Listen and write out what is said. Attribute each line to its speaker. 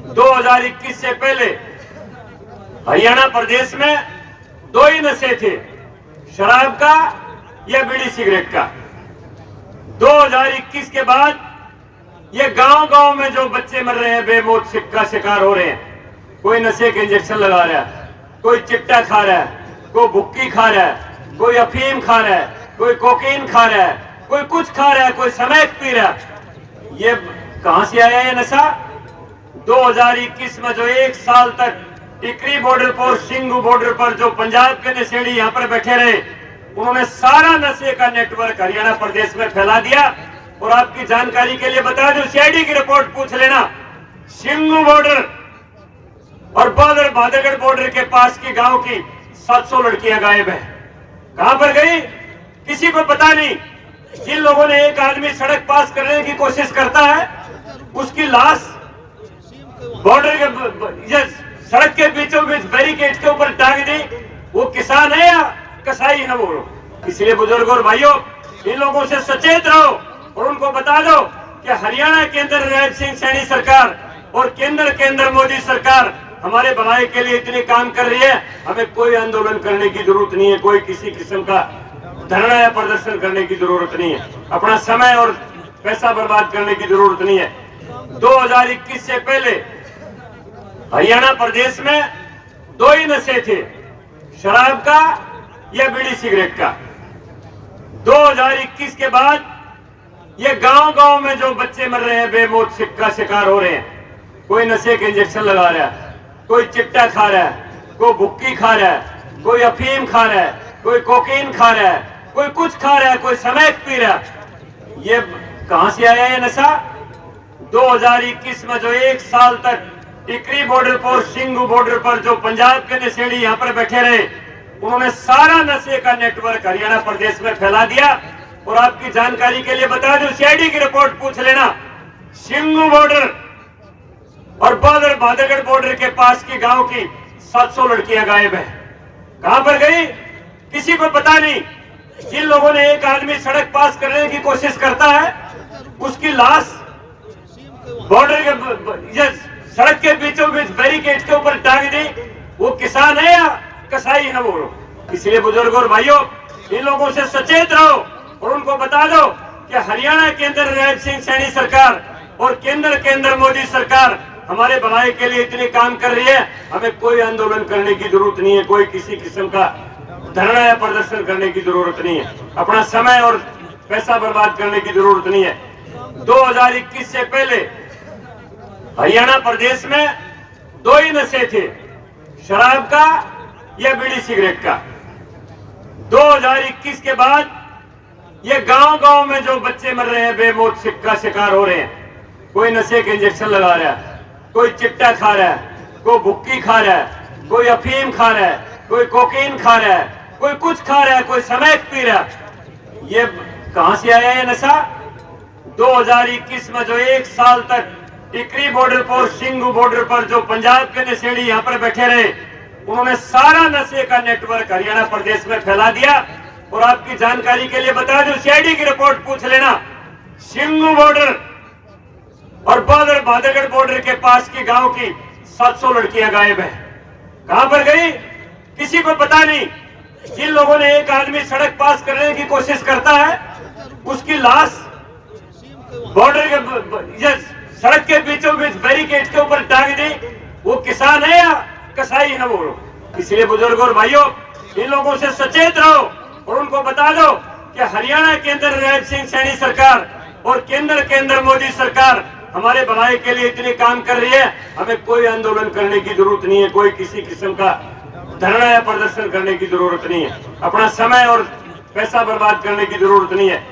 Speaker 1: 2021 से पहले हरियाणा प्रदेश में दो ही नशे थे, शराब का या बीड़ी सिगरेट का। 2021 के बाद ये गांव-गांव में जो बच्चे मर रहे हैं, बेमौत का शिकार हो रहे हैं, कोई नशे के इंजेक्शन लगा रहा है, कोई चिट्टा खा रहा है, कोई भुक्की खा रहा है, कोई अफीम खा रहा है, कोई कोकीन खा रहा है, कोई कुछ खा रहा है, कोई स्मैक पी रहा है। ये कहां से आया ये नशा? 2021 में जो एक साल तक टिकरी बॉर्डर पर, सिंगू बॉर्डर पर जो पंजाब के नशेड़ी यहां पर बैठे रहे, उन्होंने सारा नशे का नेटवर्क हरियाणा प्रदेश में फैला दिया। और आपकी जानकारी के लिए बता दूं, सीआईडी की रिपोर्ट पूछ लेना, सिंगू बॉर्डर और भादरगढ़ बॉर्डर के पास की गांव की 700 लड़कियां गायब है। कहां पर गई किसी को पता नहीं। जिन लोगों ने एक आदमी सड़क पास करने की कोशिश करता है, उसकी लाश बॉर्डर के सड़क के बीचों बीच बैरिकेड के ऊपर टांग दी, वो किसान है या कसाई है वो लोग। इसलिए बुजुर्गों और भाइयों, इन लोगों से सचेत रहो और उनको बता दो कि हरियाणा के अंदर नैब सिंह सैनी सरकार और केंद्र के अंदर मोदी सरकार हमारे भलाई के लिए इतने काम कर रही है, हमें कोई आंदोलन करने की जरूरत नहीं है, कोई किसी किस्म का धरना या प्रदर्शन करने की जरूरत नहीं है, अपना समय और पैसा बर्बाद करने की जरूरत नहीं है। 2021 से पहले हरियाणा प्रदेश में दो ही नशे थे, शराब का या बीड़ी सिगरेट का। 2021 के बाद ये गांव-गांव में जो बच्चे मर रहे हैं, बेमौत का शिकार हो रहे हैं, कोई नशे के इंजेक्शन लगा रहा है, कोई चिट्टा खा रहा है, कोई भुक्की खा रहा है, कोई अफीम खा रहा है, कोई कोकीन खा रहा है, कोई कुछ खा रहा है, कोई स्मैक पी रहा है। ये कहां से आया ये नशा? 2021 में जो एक साल तक टिकरी बॉर्डर पर, सिंगू बॉर्डर पर जो पंजाब के नशेड़ी यहां पर बैठे रहे, उन्होंने सारा नशे का नेटवर्क हरियाणा प्रदेश में फैला दिया। और आपकी जानकारी के लिए बता दूं, सीआईडी की रिपोर्ट पूछ लेना, सिंगू बॉर्डर और भादरगढ़ बॉर्डर के पास की गांव की 700 लड़कियां गायब है। कहां पर गई किसी को पता नहीं। जिन लोगों ने एक आदमी सड़क पास करने की कोशिश करता है, उसकी लाश बॉर्डर के सड़क के बीचों बीच बैरिकेड के ऊपर टांग दी, वो किसान है या कसाई है वो लोग। इसलिए बुजुर्गों और भाइयों, इन लोगों से सचेत रहो और उनको बता दो कि हरियाणा के अंदर नैब सिंह सैनी सरकार और केंद्र के अंदर मोदी सरकार हमारे भलाई के लिए इतने काम कर रही है, हमें कोई आंदोलन करने की जरूरत नहीं है, कोई किसी किस्म का धरना या प्रदर्शन करने की जरूरत नहीं है, अपना समय और पैसा बर्बाद करने की जरूरत नहीं है। 2021 से पहले हरियाणा प्रदेश में दो ही नशे थे, शराब का या बीड़ी सिगरेट का। 2021 के बाद ये गांव-गांव में जो बच्चे मर रहे हैं, बेमौत का शिकार हो रहे हैं, कोई नशे के इंजेक्शन लगा रहा है, कोई चिट्टा खा रहा है, कोई भुक्की खा रहा है, कोई अफीम खा रहा है, कोई कोकीन खा रहा है, कोई कुछ खा रहा है, कोई स्मैक पी रहा है। ये कहां से आया ये नशा? 2021 में जो एक साल तक टिकरी बॉर्डर पर, सिंगू बॉर्डर पर जो पंजाब के नशेड़ी यहां पर बैठे रहे, उन्होंने सारा नशे का नेटवर्क हरियाणा प्रदेश में फैला दिया। और आपकी जानकारी के लिए बता दूं, सीआईडी की रिपोर्ट पूछ लेना, सिंगू बॉर्डर और भादरगढ़ बॉर्डर के पास की गांव की 700 लड़कियां गायब है। कहां पर गई किसी को पता नहीं। जिन लोगों ने एक आदमी सड़क पास करने की कोशिश करता है, उसकी लाश बॉर्डर के सड़क के बीचों बीच बैरिकेड के ऊपर टांग दी, वो किसान है या कसाई है वो लोग। इसलिए बुजुर्गों और भाइयों, इन लोगों से सचेत रहो और उनको बता दो कि हरियाणा के अंदर नैब सिंह सैनी सरकार और केंद्र के अंदर मोदी सरकार हमारे भलाई के लिए इतने काम कर रही है, हमें कोई आंदोलन करने की जरूरत नहीं है, कोई किसी किस्म का धरना या प्रदर्शन करने की जरूरत नहीं है, अपना समय और पैसा बर्बाद करने की जरूरत नहीं है।